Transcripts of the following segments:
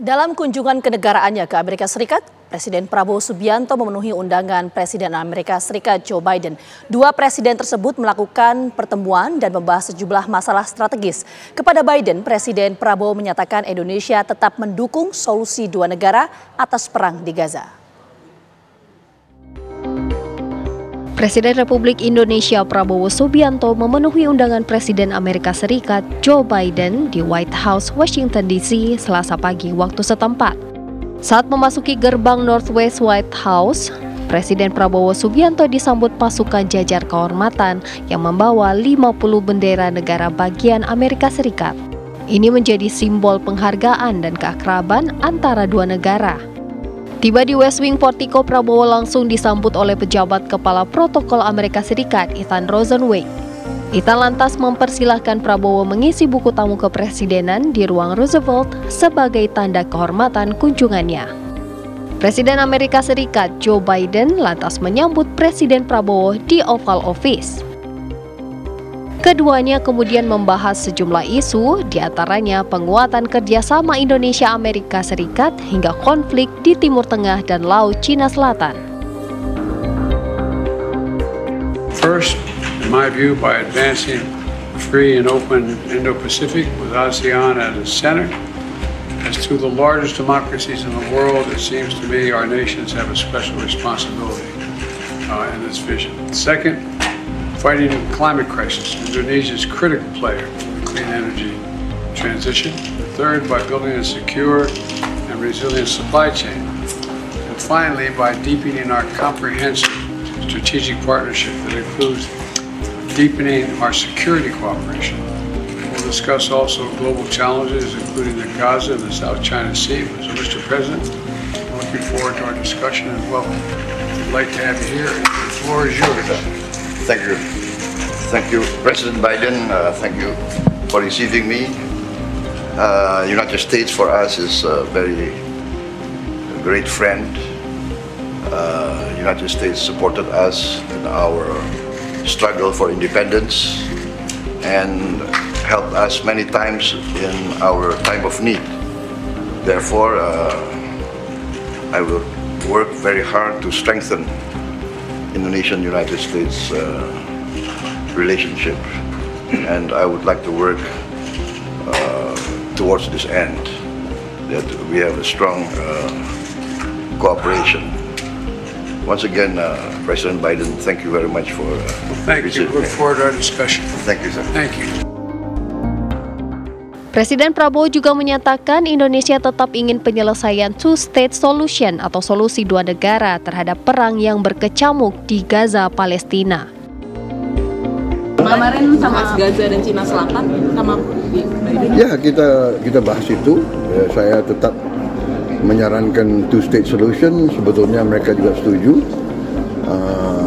Dalam kunjungan kenegaraannya ke Amerika Serikat, Presiden Prabowo Subianto memenuhi undangan Presiden Amerika Serikat Joe Biden. Dua presiden tersebut melakukan pertemuan dan membahas sejumlah masalah strategis. Kepada Biden, Presiden Prabowo menyatakan Indonesia tetap mendukung solusi dua negara atas perang di Gaza. Presiden Republik Indonesia Prabowo Subianto memenuhi undangan Presiden Amerika Serikat Joe Biden di White House, Washington DC, Selasa pagi waktu setempat. Saat memasuki gerbang Northwest White House, Presiden Prabowo Subianto disambut pasukan jajar kehormatan yang membawa 50 bendera negara bagian Amerika Serikat. Ini menjadi simbol penghargaan dan keakraban antara dua negara. Tiba di West Wing Portico, Prabowo langsung disambut oleh pejabat kepala protokol Amerika Serikat, Ethan Rosenweig. Ethan lantas mempersilahkan Prabowo mengisi buku tamu kepresidenan di ruang Roosevelt sebagai tanda kehormatan kunjungannya. Presiden Amerika Serikat Joe Biden lantas menyambut Presiden Prabowo di Oval Office. Keduanya kemudian membahas sejumlah isu, diantaranya penguatan kerjasama Indonesia-Amerika Serikat hingga konflik di Timur Tengah dan Laut Cina Selatan. First, in my view, by advancing free and open Indo-Pacific with ASEAN at its center. As two of the largest democracies in the world, it seems to me our nations have a special responsibility in this vision. Second, fighting the climate crisis. Indonesia is a critical player in the clean energy transition. Third, by building a secure and resilient supply chain. And finally, by deepening our comprehensive strategic partnership that includes deepening our security cooperation. We'll discuss also global challenges, including the Gaza and the South China Sea. So, Mr. President, I'm looking forward to our discussion and welcome. I'd like to have you here. The floor is yours. Thank you. Thank you, President Biden. Thank you for receiving me. United States for us is a very great friend. United States supported us in our struggle for independence and helped us many times in our time of need. Therefore, I will work very hard to strengthen Indonesian-United States relationship, and I would like to work towards this end, that we have a strong cooperation. Once again, President Biden, thank you very much for thank you. Look forward to our discussion. Thank you, sir. Thank you. Presiden Prabowo juga menyatakan Indonesia tetap ingin penyelesaian two-state solution atau solusi dua negara terhadap perang yang berkecamuk di Gaza, Palestina. Kemarin sama Gaza dan Cina Selatan sama ya kita bahas itu. Saya tetap menyarankan two-state solution. Sebetulnya mereka juga setuju.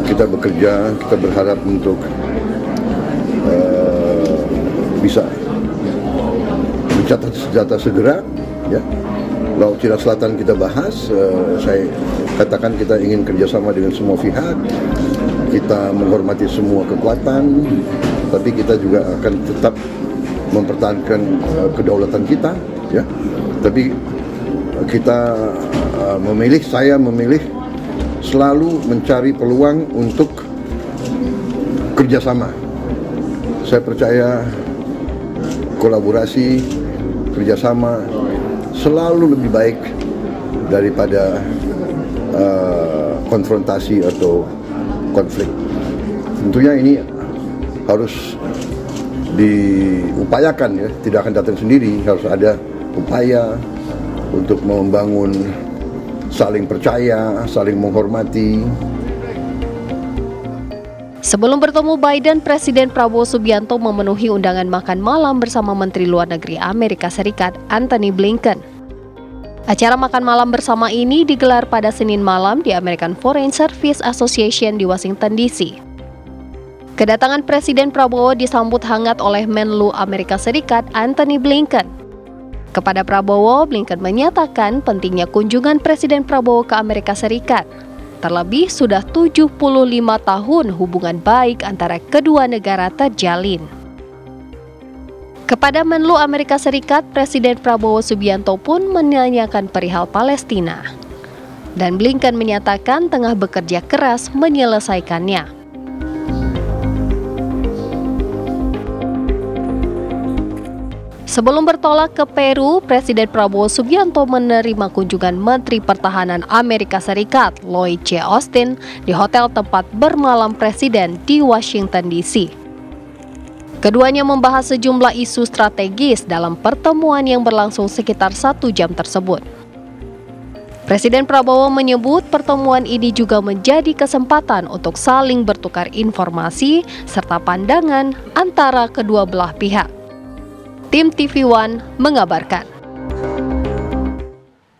Kita bekerja, kita berharap untuk bisa mencatat senjata segera, ya. Laut Cina Selatan kita bahas, saya katakan kita ingin kerjasama dengan semua pihak, kita menghormati semua kekuatan, tapi kita juga akan tetap mempertahankan kedaulatan kita, ya. Tapi kita saya memilih selalu mencari peluang untuk kerjasama. Saya percaya kolaborasi, kerjasama selalu lebih baik daripada konfrontasi atau konflik. Tentunya ini harus diupayakan, ya, tidak akan datang sendiri. Harus ada upaya untuk membangun saling percaya, saling menghormati. Sebelum bertemu Biden, Presiden Prabowo Subianto memenuhi undangan makan malam bersama Menteri Luar Negeri Amerika Serikat Antony Blinken. Acara makan malam bersama ini digelar pada Senin malam di American Foreign Service Association di Washington DC. Kedatangan Presiden Prabowo disambut hangat oleh Menlu Amerika Serikat Antony Blinken. Kepada Prabowo, Blinken menyatakan pentingnya kunjungan Presiden Prabowo ke Amerika Serikat. Terlebih sudah 75 tahun hubungan baik antara kedua negara terjalin. Kepada Menlu Amerika Serikat, Presiden Prabowo Subianto pun menanyakan perihal Palestina. Dan Blinken menyatakan tengah bekerja keras menyelesaikannya. Sebelum bertolak ke Peru, Presiden Prabowo Subianto menerima kunjungan Menteri Pertahanan Amerika Serikat, Lloyd J. Austin, di hotel tempat bermalam Presiden di Washington, D.C. Keduanya membahas sejumlah isu strategis dalam pertemuan yang berlangsung sekitar 1 jam tersebut. Presiden Prabowo menyebut pertemuan ini juga menjadi kesempatan untuk saling bertukar informasi serta pandangan antara kedua belah pihak. Tim TV One mengabarkan.